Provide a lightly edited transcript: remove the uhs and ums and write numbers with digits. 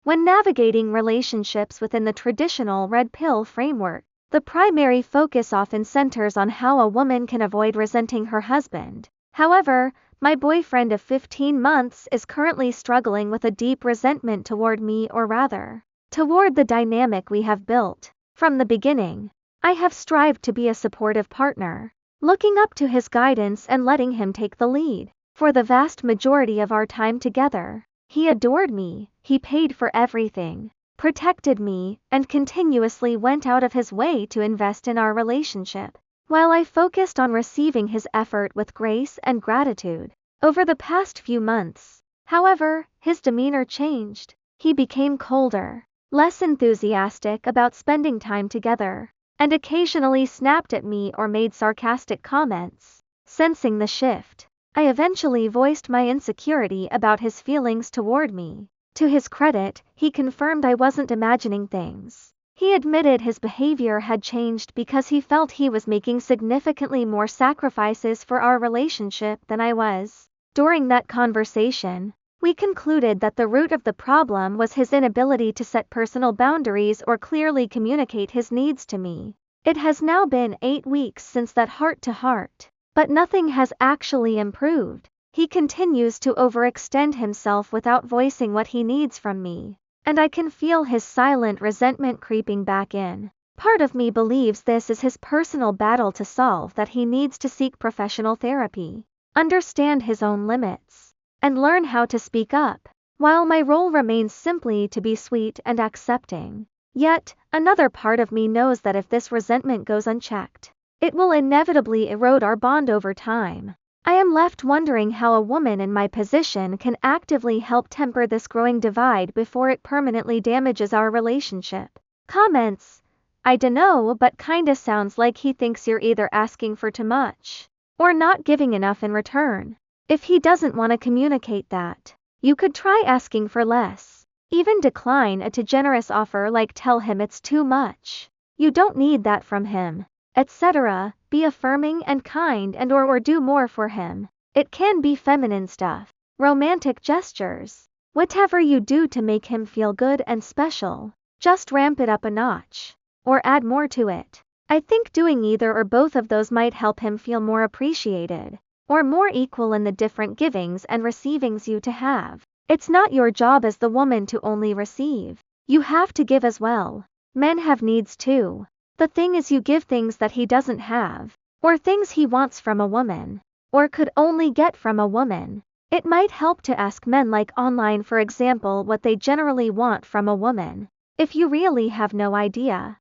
When navigating relationships within the traditional red pill framework, the primary focus often centers on how a woman can avoid resenting her husband. However, my boyfriend of 15 months is currently struggling with a deep resentment toward me, or rather, toward the dynamic we have built. From the beginning, I have strived to be a supportive partner, looking up to his guidance and letting him take the lead. For the vast majority of our time together, he adored me, he paid for everything, protected me, and continuously went out of his way to invest in our relationship, while I focused on receiving his effort with grace and gratitude. Over the past few months, however, his demeanor changed. He became colder, less enthusiastic about spending time together, and occasionally snapped at me or made sarcastic comments. Sensing the shift, I eventually voiced my insecurity about his feelings toward me. To his credit, he confirmed I wasn't imagining things. He admitted his behavior had changed because he felt he was making significantly more sacrifices for our relationship than I was. During that conversation, we concluded that the root of the problem was his inability to set personal boundaries or clearly communicate his needs to me. It has now been 8 weeks since that heart-to-heart. But nothing has actually improved. He continues to overextend himself without voicing what he needs from me, and I can feel his silent resentment creeping back in. Part of me believes this is his personal battle to solve, that he needs to seek professional therapy, understand his own limits, and learn how to speak up, while my role remains simply to be sweet and accepting. Yet, another part of me knows that if this resentment goes unchecked, it will inevitably erode our bond over time. I am left wondering how a woman in my position can actively help temper this growing divide before it permanently damages our relationship. Comments: I dunno, but kinda sounds like he thinks you're either asking for too much or not giving enough in return. If he doesn't want to communicate that, you could try asking for less. Even decline a too generous offer, like tell him it's too much, you don't need that from him, etc. Be affirming and kind, and or do more for him. It can be feminine stuff, romantic gestures, whatever you do to make him feel good and special. Just ramp it up a notch, or add more to it. I think doing either or both of those might help him feel more appreciated, or more equal in the different givings and receivings you to have. It's not your job as the woman to only receive. You have to give as well. Men have needs too. The thing is, you give things that he doesn't have, or things he wants from a woman, or could only get from a woman. It might help to ask men, like online for example, what they generally want from a woman. If you really have no idea,